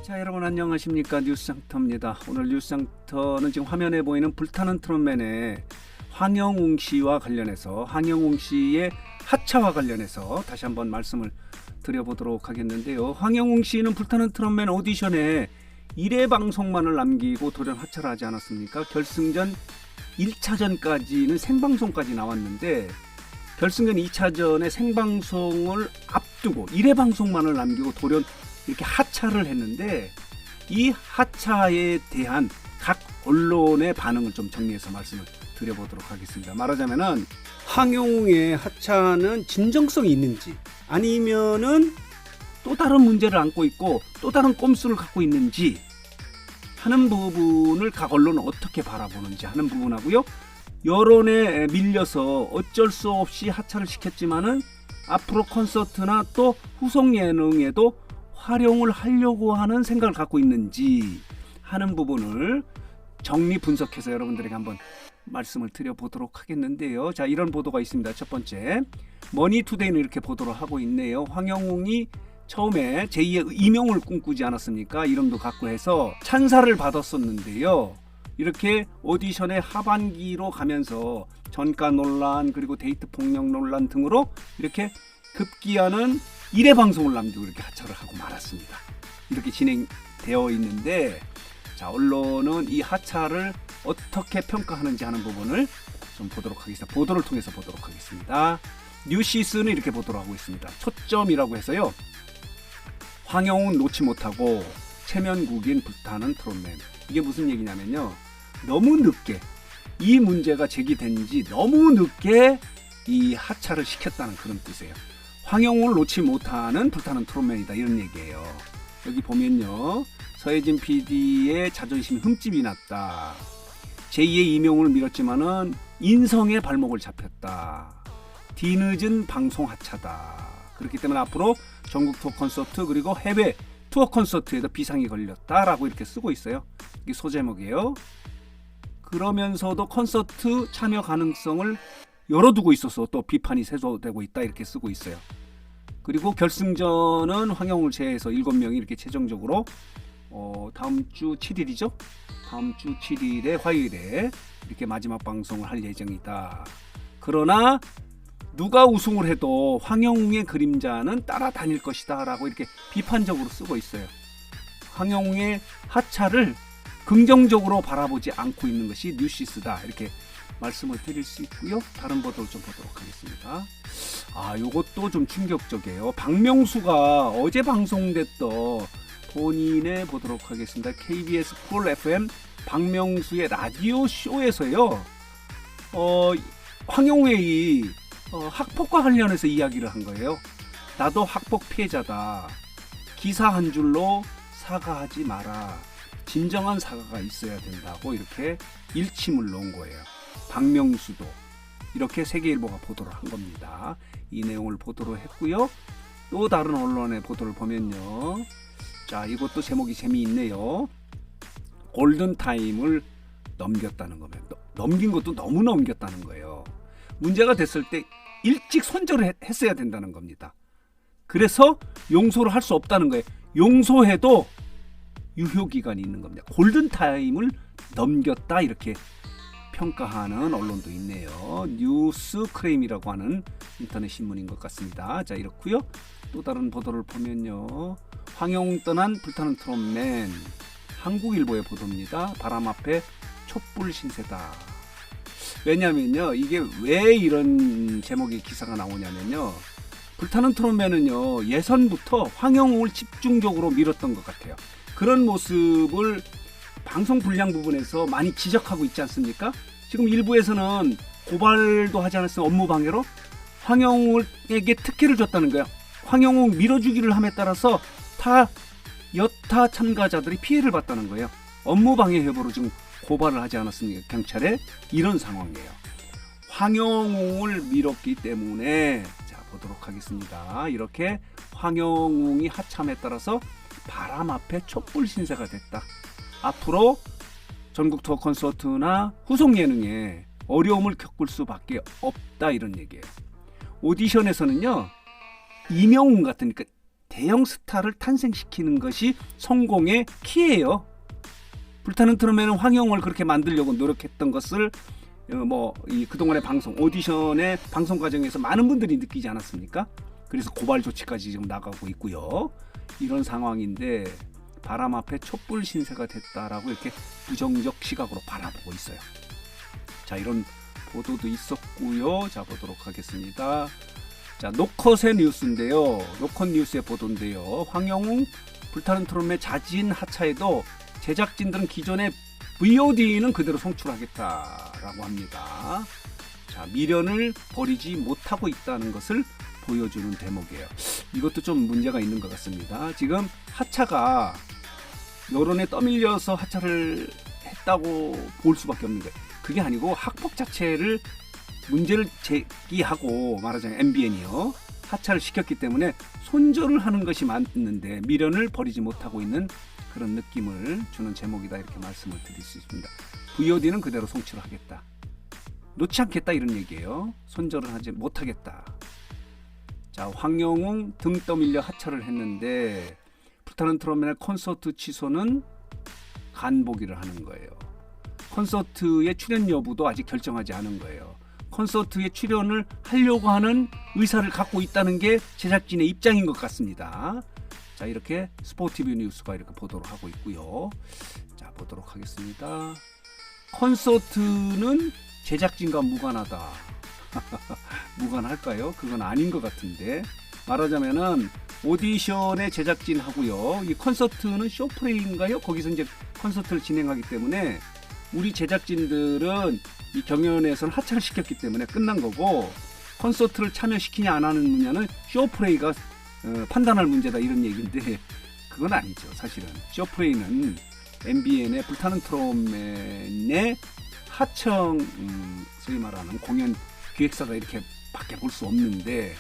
자, 여러분 안녕하십니까? 뉴스장터입니다. 오늘 뉴스장터는 지금 화면에 보이는 불타는 트롯맨의 황영웅 씨와 관련해서, 황영웅 씨의 하차와 관련해서 다시 한번 말씀을 드려보도록 하겠는데요. 황영웅 씨는 불타는 트롯맨 오디션에 1회 방송만을 남기고 돌연 하차를 하지 않았습니까? 결승전 1차전까지는 생방송까지 나왔는데 결승전 2차전에 생방송을 앞두고 1회 방송만을 남기고 돌연 이렇게 하차를 했는데, 이 하차에 대한 각 언론의 반응을 좀 정리해서 말씀을 드려보도록 하겠습니다. 말하자면은 황영웅의 하차는 진정성이 있는지, 아니면은 또 다른 문제를 안고 있고 또 다른 꼼수를 갖고 있는지 하는 부분을 각 언론은 어떻게 바라보는지 하는 부분하고요. 여론에 밀려서 어쩔 수 없이 하차를 시켰지만은 앞으로 콘서트나 또 후속 예능에도 활용을 하려고 하는 생각을 갖고 있는지 하는 부분을 정리 분석해서 여러분들에게 한번 말씀을 드려보도록 하겠는데요. 자, 이런 보도가 있습니다. 첫 번째, 머니투데이는 이렇게 보도를 하고 있네요. 황영웅이 처음에 제2의 이명을 꿈꾸지 않았습니까? 이름도 갖고 해서 찬사를 받았었는데요. 이렇게 오디션의 하반기로 가면서 전가 논란, 그리고 데이트 폭력 논란 등으로 이렇게 급기야는 1회 방송을 남기고 이렇게 하차를 하고 말았습니다. 이렇게 진행되어 있는데, 자, 언론은 이 하차를 어떻게 평가하는지 하는 부분을 좀 보도록 하겠습니다. 보도를 통해서 보도록 하겠습니다. 뉴시스는 이렇게 보도를 하고 있습니다. 초점이라고 해서요, 황영웅은 놓지 못하고 체면국인 불타는 트롯맨. 이게 무슨 얘기냐면요, 너무 늦게 이 문제가 제기된 지 너무 늦게 이 하차를 시켰다는 그런 뜻이에요. 황영웅을 놓지 못하는 불타는 트롯맨이다, 이런 얘기예요. 여기 보면요, 서혜진 PD의 자존심이 흠집이 났다. 제2의 이명을 밀었지만은 인성의 발목을 잡혔다. 뒤늦은 방송 하차다. 그렇기 때문에 앞으로 전국 투어 콘서트 그리고 해외 투어 콘서트에도 비상이 걸렸다라고 이렇게 쓰고 있어요. 이게 소제목이에요. 그러면서도 콘서트 참여 가능성을 열어두고 있어서 또 비판이 쇄도되고 있다, 이렇게 쓰고 있어요. 그리고 결승전은 황영웅을 제외해서 7명이 이렇게 최종적으로 다음 주 7일이죠. 다음 주 7일에 화요일에 이렇게 마지막 방송을 할 예정이다. 그러나 누가 우승을 해도 황영웅의 그림자는 따라다닐 것이다 라고 이렇게 비판적으로 쓰고 있어요. 황영웅의 하차를 긍정적으로 바라보지 않고 있는 것이 뉴시스다, 이렇게 말씀을 드릴 수 있고요. 다른 보도를 좀 보도록 하겠습니다. 요것도 좀 충격적이에요. 박명수가 어제 방송됐던 본인의 보도록 하겠습니다. KBS 쿨 FM 박명수의 라디오 쇼에서요, 황영웅의 학폭과 관련해서 이야기를 한 거예요. 나도 학폭 피해자다. 기사 한 줄로 사과하지 마라. 진정한 사과가 있어야 된다고 이렇게 일침을 놓은 거예요. 박명수도 이렇게 세계일보가 보도를 한 겁니다. 이 내용을 보도를 했고요. 또 다른 언론의 보도를 보면요, 자, 이것도 제목이 재미있네요. 골든타임을 넘겼다는 겁니다. 넘긴 것도 너무 넘겼다는 거예요. 문제가 됐을 때 일찍 손절을 했어야 된다는 겁니다. 그래서 용서를 할 수 없다는 거예요. 용서해도 유효기간이 있는 겁니다. 골든타임을 넘겼다, 이렇게 평가하는 언론도 있네요. 뉴스크레임이라고 하는 인터넷 신문인 것 같습니다. 자, 이렇고요. 또 다른 보도를 보면요, 황영웅 떠난 불타는 트롯맨, 한국일보의 보도입니다. 바람 앞에 촛불 신세다. 왜냐면요, 이게 왜 이런 제목의 기사가 나오냐면요, 불타는 트롯맨은요, 예선부터 황영웅을 집중적으로 밀었던 것 같아요. 그런 모습을 방송 분량 부분에서 많이 지적하고 있지 않습니까? 지금 일부에서는 고발도 하지 않았어요. 업무 방해로 황영웅에게 특혜를 줬다는 거예요. 황영웅 밀어주기를 함에 따라서 여타 참가자들이 피해를 봤다는 거예요. 업무 방해 여부로 지금 고발을 하지 않았습니까? 경찰에. 이런 상황이에요. 황영웅을 밀었기 때문에, 자, 보도록 하겠습니다. 이렇게 황영웅이 하참에 따라서 바람 앞에 촛불 신세가 됐다. 앞으로 전국 투어 콘서트나 후속 예능에 어려움을 겪을 수밖에 없다, 이런 얘기예요. 오디션에서는요, 이명웅 같은, 그러니까 대형 스타를 탄생시키는 것이 성공의 키예요. 불타는 트롯맨은 황영웅을 그렇게 만들려고 노력했던 것을 이 그동안의 방송 오디션의 방송 과정에서 많은 분들이 느끼지 않았습니까? 그래서 고발 조치까지 지금 나가고 있고요. 이런 상황인데 바람 앞에 촛불 신세가 됐다라고 이렇게 부정적 시각으로 바라보고 있어요. 자, 이런 보도도 있었고요. 자, 보도록 하겠습니다. 자, 노컷의 뉴스인데요. 노컷 뉴스의 보도인데요. 황영웅 불타는 트롯맨 자진 하차에도 제작진들은 기존의 VOD는 그대로 송출하겠다라고 합니다. 자, 미련을 버리지 못하고 있다는 것을 보여주는 대목이에요. 이것도 좀 문제가 있는 것 같습니다. 지금 하차가 여론에 떠밀려서 하차를 했다고 볼 수밖에 없는 거예요. 그게 아니고 학폭 자체를 문제를 제기하고 말하자면 MBN이요. 하차를 시켰기 때문에 손절을 하는 것이 맞는데 미련을 버리지 못하고 있는 그런 느낌을 주는 제목이다 이렇게 말씀을 드릴 수 있습니다. VOD는 그대로 송출하겠다. 놓지 않겠다 이런 얘기예요. 손절을 하지 못하겠다. 자, 황영웅 등 떠밀려 하차를 했는데 불타는 트롯맨의 콘서트 취소는 간보기를 하는 거예요. 콘서트의 출연 여부도 아직 결정하지 않은 거예요. 콘서트에 출연을 하려고 하는 의사를 갖고 있다는 게 제작진의 입장인 것 같습니다. 자, 이렇게 스포티브 뉴스가 이렇게 보도를 하고 있고요. 자, 보도록 하겠습니다. 콘서트는 제작진과 무관하다. 무관할까요? 그건 아닌 것 같은데 말하자면은 오디션의 제작진하고요. 이 콘서트는 쇼프레이인가요? 거기서 이제 콘서트를 진행하기 때문에 우리 제작진들은 이 경연에서는 하차를 시켰기 때문에 끝난 거고 콘서트를 참여시키냐 안 하는 문제는 쇼프레이가 판단할 문제다 이런 얘기인데 그건 아니죠. 사실은 쇼프레이는 MBN의 불타는 트롯맨의 하청 소위 말하는 공연 기획사가 이렇게 밖에 볼 수 없는데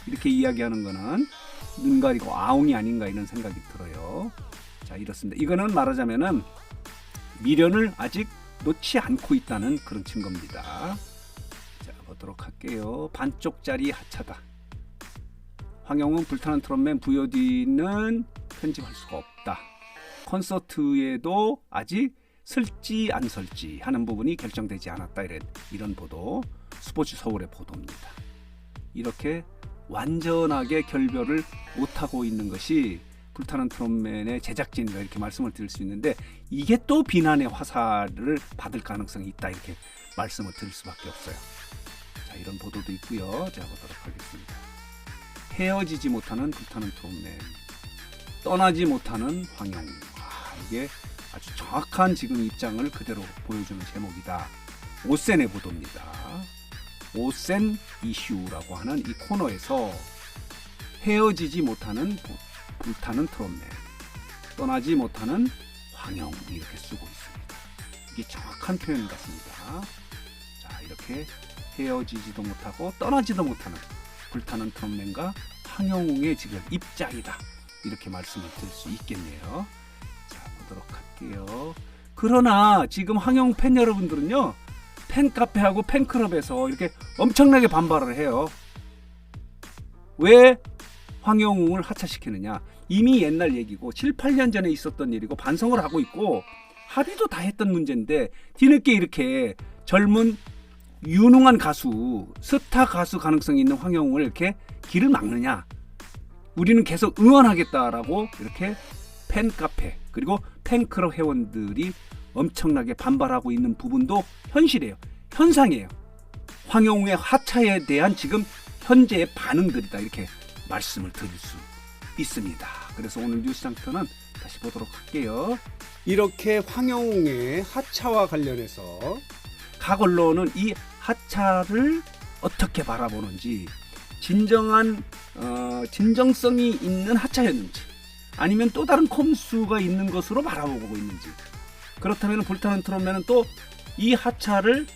이렇게 이야기하는 거는 눈 가리고 아웅이 아닌가 이런 생각이 들어요. 자, 이렇습니다. 이거는 말하자면은 미련을 아직 놓지 않고 있다는 그런 증거입니다. 자, 보도록 할게요. 반쪽짜리 하차다. 황영웅 불타는 트롯맨 VOD는 편집할 수가 없다. 콘서트에도 아직 설지 안 설지 하는 부분이 결정되지 않았다. 이런 보도, 스포츠 서울의 보도입니다. 이렇게 완전하게 결별을 못하고 있는 것이 불타는 트롯맨의 제작진이라 이렇게 말씀을 드릴 수 있는데 이게 또 비난의 화살을 받을 가능성이 있다 이렇게 말씀을 드릴 수밖에 없어요. 자, 이런 보도도 있고요. 자, 보도록 하겠습니다. 헤어지지 못하는 불타는 트롯맨, 떠나지 못하는 황영웅. 이게 아주 정확한 지금 입장을 그대로 보여주는 제목이다. 오센의 보도입니다. 오센 이슈라고 하는 이 코너에서 헤어지지 못하는 불타는 트롯맨, 떠나지 못하는 황영웅 이렇게 쓰고 있습니다. 이게 정확한 표현 같습니다. 자, 이렇게 헤어지지도 못하고 떠나지도 못하는 불타는 트롯맨과 황영웅의 지금 입장이다 이렇게 말씀을 드릴 수 있겠네요. 자, 보도록 할게요. 그러나 지금 황영웅 팬 여러분들은요, 팬카페하고 팬클럽에서 이렇게 엄청나게 반발을 해요. 왜 황영웅을 하차시키느냐? 이미 옛날 얘기고 7, 8년 전에 있었던 일이고 반성을 하고 있고 합의도 다 했던 문제인데 뒤늦게 이렇게 젊은 유능한 가수, 스타 가수 가능성이 있는 황영웅을 이렇게 길을 막느냐? 우리는 계속 응원하겠다라고 이렇게 팬카페 그리고 팬클럽 회원들이 엄청나게 반발하고 있는 부분도 현실이에요. 현상이에요. 황영웅의 하차에 대한 지금 현재의 반응들이다 이렇게 말씀을 드릴 수 있습니다. 그래서 오늘 뉴스장터는 다시 보도록 할게요. 이렇게 황영웅의 하차와 관련해서 각 언론은 이 하차를 어떻게 바라보는지, 진정한 진정성이 있는 하차였는지 아니면 또 다른 콤수가 있는 것으로 바라보고 있는지, 그렇다면 불타는 트롯맨은 또 이 하차를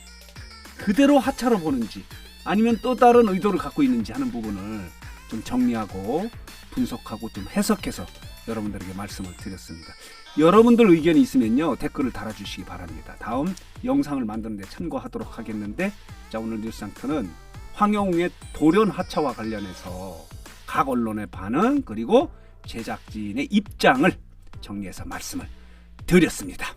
그대로 하차로 보는지 아니면 또 다른 의도를 갖고 있는지 하는 부분을 좀 정리하고 분석하고 좀 해석해서 여러분들에게 말씀을 드렸습니다. 여러분들 의견이 있으면요, 댓글을 달아주시기 바랍니다. 다음 영상을 만드는 데 참고하도록 하겠는데, 자, 오늘 뉴스장터는 황영웅의 돌연 하차와 관련해서 각 언론의 반응 그리고 제작진의 입장을 정리해서 말씀을 드렸습니다.